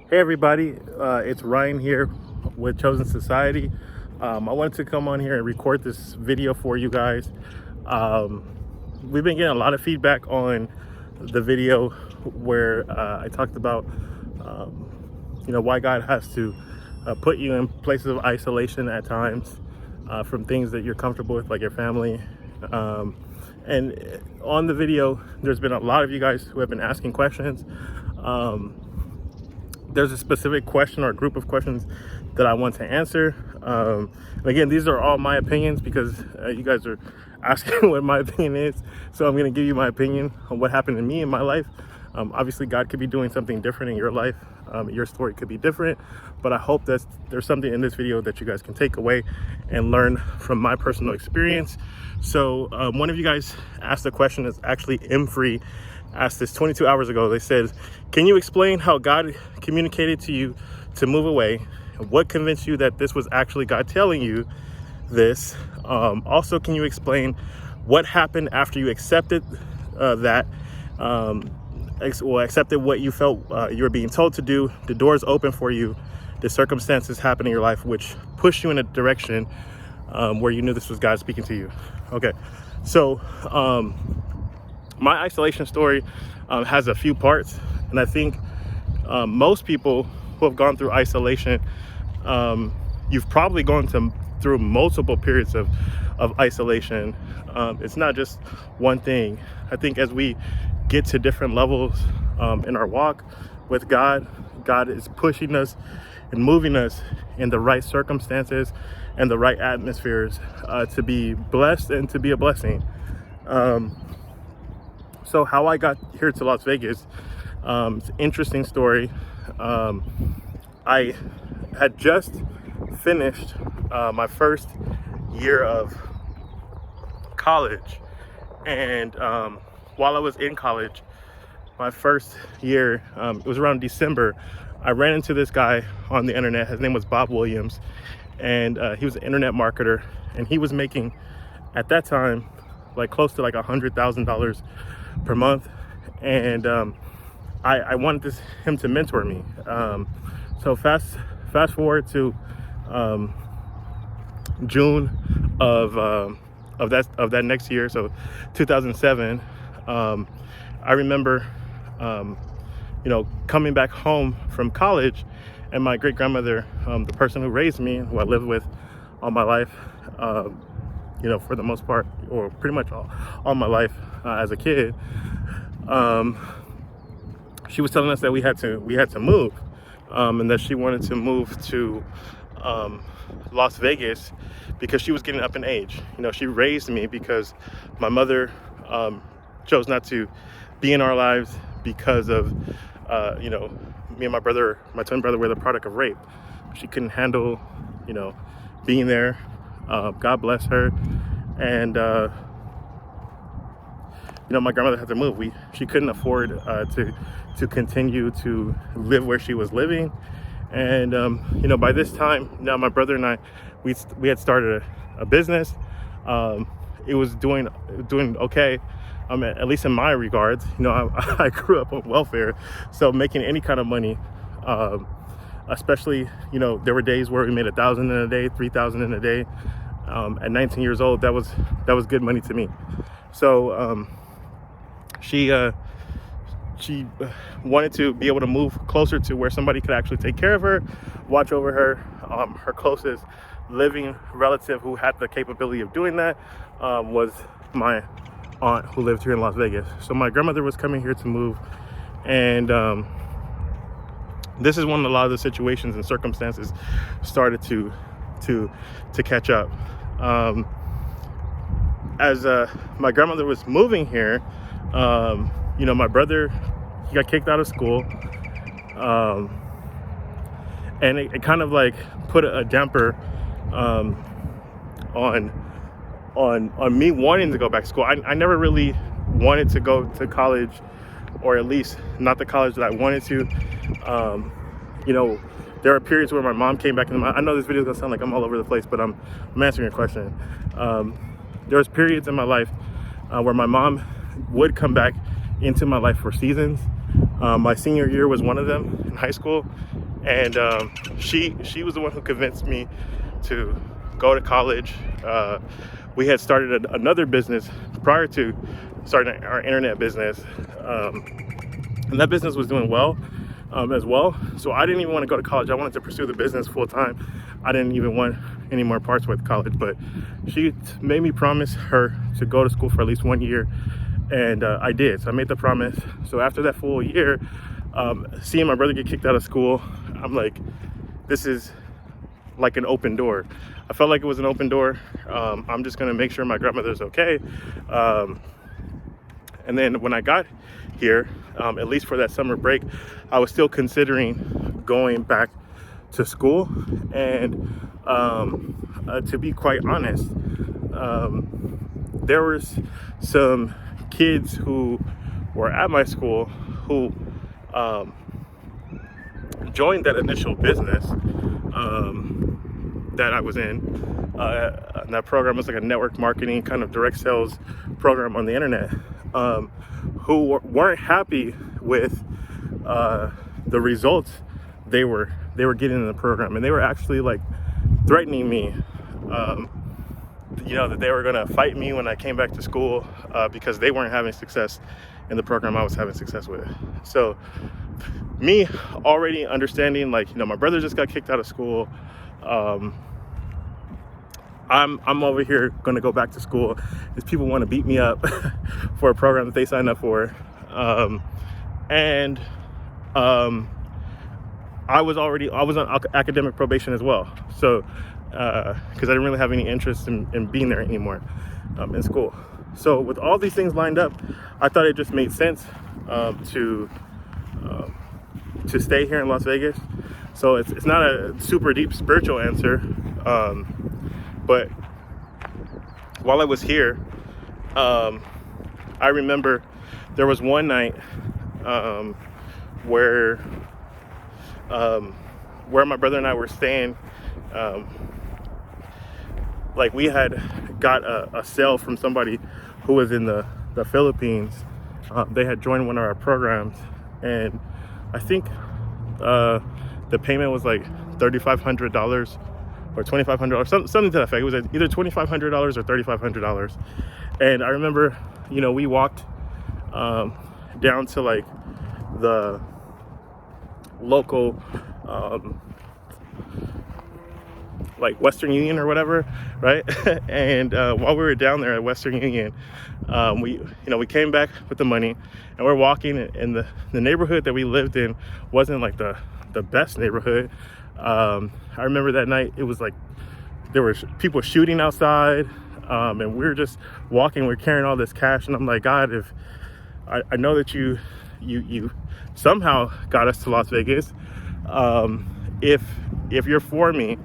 Hey everybody, it's Ryan here with Chosen Society. I wanted to come on here and record this video for you guys. We've been getting a lot of feedback on the video where I talked about, why God has to put you in places of isolation at times from things that you're comfortable with, like your family. And on the video, there's been a lot of you guys who have been asking questions. There's a specific question or a group of questions that I want to answer. And again, these are all my opinions because you guys are asking what my opinion is. So I'm going to give you my opinion on what happened to me in my life. Obviously, God could be doing something different in your life. Your story could be different, but I hope that there's something in this video that you guys can take away and learn from my personal experience. So one of you guys asked a question that's actually M-Free asked this 22 hours ago. They said, can you explain how God communicated to you to move away? What convinced you that this was actually God telling you this? Also, can you explain what happened after you accepted accepted what you felt you were being told to do? The doors open for you, the circumstances happen in your life which pushed you in a direction where you knew this was God speaking to you. Okay, so my isolation story has a few parts, and I think most people who have gone through isolation, you've probably gone through multiple periods of isolation. It's not just one thing. I think as we get to different levels in our walk with God, God is pushing us and moving us in the right circumstances and the right atmospheres to be blessed and to be a blessing. So how I got here to Las Vegas, it's an interesting story. I had just finished my first year of college, and while I was in college, my first year, it was around December, I ran into this guy on the internet. His name was Bob Williams, and he was an internet marketer, and he was making, at that time, like close to like $100,000 per month. And I wanted him to mentor me. So fast forward to June of that next year, so 2007. I remember coming back home from college, and my great grandmother, the person who raised me, who I lived with all my life, for the most part, or pretty much all my life as a kid, she was telling us that we had to move, and that she wanted to move to Las Vegas because she was getting up in age. She raised me because my mother chose not to be in our lives because of me and my brother, my twin brother, were the product of rape. She couldn't handle being there. God bless her. And my grandmother had to move. She couldn't afford to continue to live where she was living. And by this time, now my brother and I, we had started a business. It was doing okay, at least in my regards. I grew up on welfare, so making any kind of money, especially there were days where we made $1,000 in a day, $3,000 in a day. At 19 years old, that was good money to me. So she wanted to be able to move closer to where somebody could actually take care of her, watch over her. Her closest living relative who had the capability of doing that was my aunt, who lived here in Las Vegas. So my grandmother was coming here to move, and this is when a lot of the situations and circumstances started to catch up. As my grandmother was moving here, my brother, he got kicked out of school, and it kind of like put a damper on me wanting to go back to school. I never really wanted to go to college, or at least not the college that I wanted to. There are periods where my mom came back into I know this video is gonna sound like I'm all over the place, but I'm answering your question. There was periods in my life where my mom would come back into my life for seasons, My senior year was one of them in high school, and she was the one who convinced me to go to college. We had started another business prior to starting our internet business, and that business was doing well as well. So I didn't even want to go to college. I wanted to pursue the business full time. I didn't even want any more parts with college, but she made me promise her to go to school for at least 1 year, and I did. So I made the promise. So after that full year, seeing my brother get kicked out of school, I'm like, this is like an open door. I felt like it was an open door. I'm just gonna make sure my grandmother's okay. And then when I got here, at least for that summer break, I was still considering going back to school. And to be quite honest, there was some kids who were at my school who joined that initial business that I was in. That program was like a network marketing kind of direct sales program on the internet, who weren't happy with the results they were getting in the program, and they were actually like threatening me, that they were gonna fight me when I came back to school because they weren't having success in the program I was having success with. So me already understanding, like, my brother just got kicked out of school. I'm over here gonna go back to school. These people want to beat me up for a program that they signed up for, and I was on academic probation as well. So because I didn't really have any interest in being there anymore in school. So with all these things lined up, I thought it just made sense to stay here in Las Vegas. So it's not a super deep spiritual answer, but while I was here, I remember there was one night where my brother and I were staying. Like, we had got a sale from somebody who was in the Philippines. They had joined one of our programs, and I think the payment was like $3,500 or $2,500, something to that effect. It was either $2,500 or $3,500. And I remember, we walked down to like the local like Western Union or whatever, right? And while we were down there at Western Union, we came back with the money, and we're walking, and the neighborhood that we lived in wasn't like the best neighborhood. I remember that night, it was like there were people shooting outside, and we were just walking, we're carrying all this cash, and I'm like, God, if I know that you somehow got us to Las Vegas, if you're for me,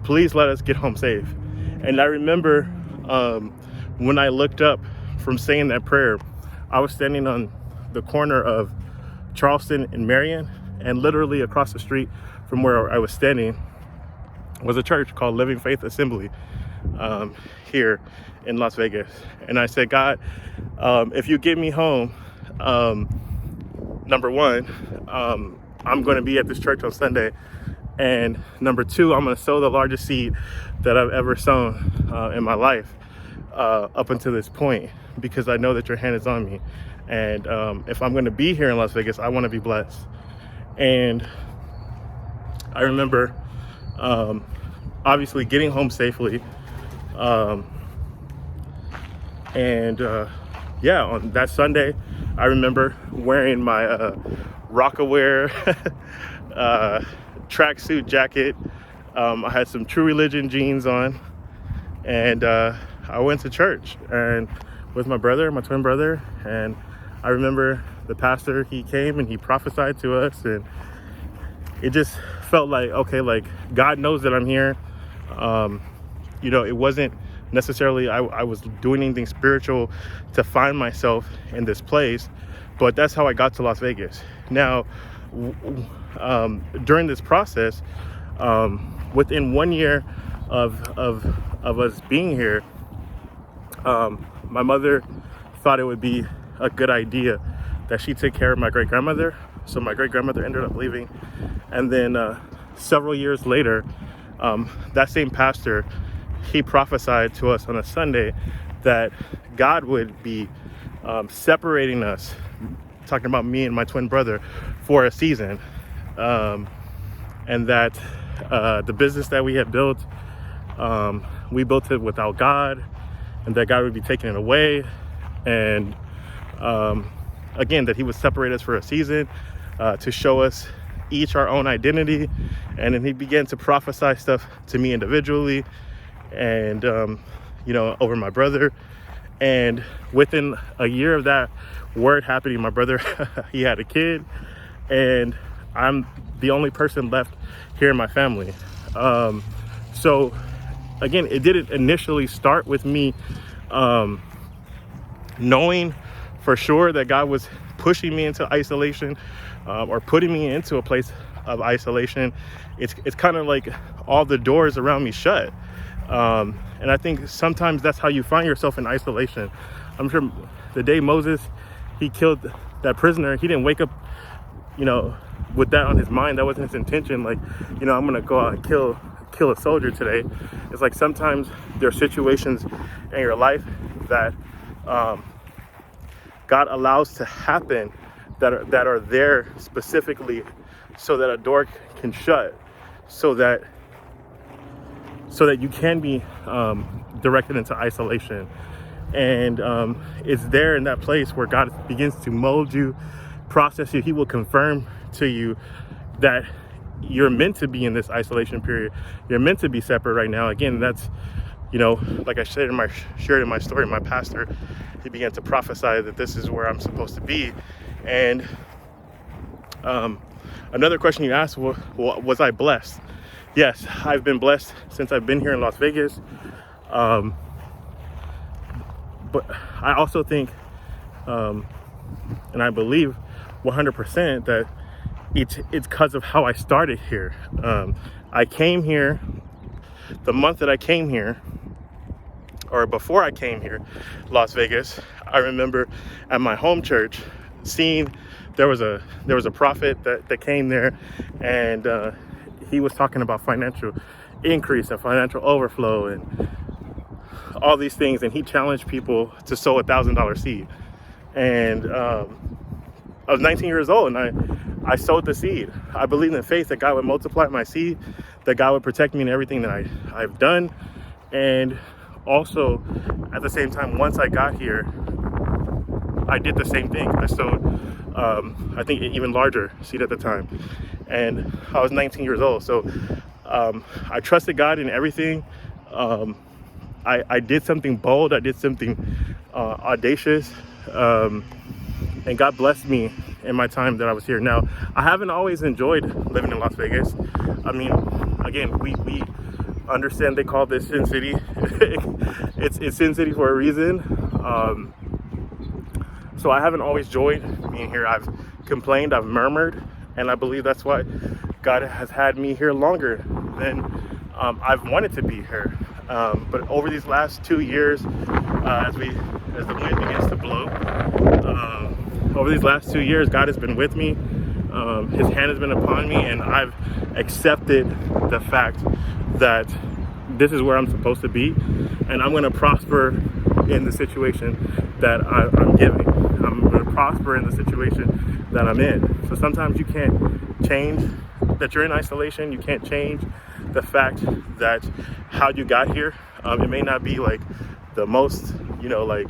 please let us get home safe. And I remember when I looked up from saying that prayer, I was standing on the corner of Charleston and Marion, and literally across the street from where I was standing was a church called Living Faith Assembly here in Las Vegas. And I said, God, if you get me home, number one, I'm going to be at this church on Sunday. And number two, I'm going to sow the largest seed that I've ever sown in my life up until this point, because I know that your hand is on me. And if I'm going to be here in Las Vegas, I want to be blessed. And I remember obviously getting home safely. On that Sunday, I remember wearing my Rockaware tracksuit jacket. I had some True Religion jeans on, and I went to church and with my twin brother. And I remember the pastor, he came and he prophesied to us, and it just felt like, okay, like God knows that I'm here. It wasn't necessarily I was doing anything spiritual to find myself in this place, but that's how I got to Las Vegas. Now, during this process, within 1 year of us being here, my mother thought it would be a good idea that she took care of my great grandmother. So my great grandmother ended up leaving, and then several years later, that same pastor, he prophesied to us on a Sunday that God would be separating us, talking about me and my twin brother, for a season, and that the business that we had built, we built it without God, and that God would be taking it away, and again, that he would separate us for a season to show us each our own identity. And then he began to prophesy stuff to me individually and over my brother. And within a year of that word happening, my brother he had a kid, and I'm the only person left here in my family. So again, it didn't initially start with me knowing for sure that God was pushing me into isolation, or putting me into a place of isolation. It's kind of like all the doors around me shut. And I think sometimes that's how you find yourself in isolation. I'm sure the day Moses, he killed that prisoner, he didn't wake up, with that on his mind. That wasn't his intention. Like, I'm going to go out and kill a soldier today. It's like sometimes there are situations in your life that God allows to happen that are there specifically so that a door can shut, so that you can be directed into isolation. And it's there in that place where God begins to mold you, process you. He will confirm to you that you're meant to be in this isolation period. You're meant to be separate right now. Again, that's, like I shared in my story, my pastor, he began to prophesy that this is where I'm supposed to be. And another question you asked, was I blessed? Yes, I've been blessed since I've been here in Las Vegas. But I also think, and I believe 100% that it's because of how I started here. I came here, the month that I came here, or before I came here, Las Vegas, I remember at my home church seeing there was a prophet that came there, and he was talking about financial increase and financial overflow and all these things, and he challenged people to sow $1,000 seed. And I was 19 years old, and I sowed the seed. I believed in faith that God would multiply my seed, that God would protect me in everything that I've done. And also, at the same time, once I got here, I did the same thing. I sowed, I think, an even larger seed at the time. And I was 19 years old. So I trusted God in everything. I did something bold. I did something audacious. And God blessed me in my time that I was here. Now, I haven't always enjoyed living in Las Vegas. I mean, again, we understand they call this Sin City. it's Sin City for a reason. So I haven't always enjoyed being here. I've complained, I've murmured, and I believe that's why God has had me here longer than I've wanted to be here. But over these last 2 years, as the wind begins to blow, over these last 2 years, God has been with me. His hand has been upon me, and I've accepted the fact that this is where I'm supposed to be, and I'm going to prosper in the situation that I'm given. I'm going to prosper in the situation that I'm in. So sometimes you can't change that you're in isolation. You can't change the fact that how you got here. It may not be like the most, like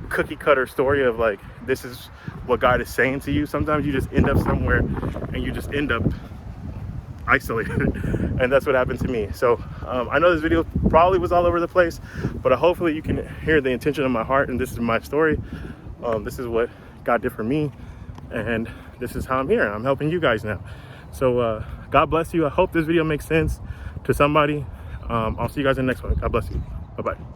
cookie cutter story of like, this is what God is saying to you. Sometimes you just end up somewhere and you just end up isolated. And that's what happened to me. So I know this video probably was all over the place, but hopefully you can hear the intention of my heart, and this is my story. This is what God did for me, and this is how I'm here. I'm helping you guys now. So God bless you. I hope this video makes sense to somebody. I'll see you guys in the next one. God bless you. Bye-bye.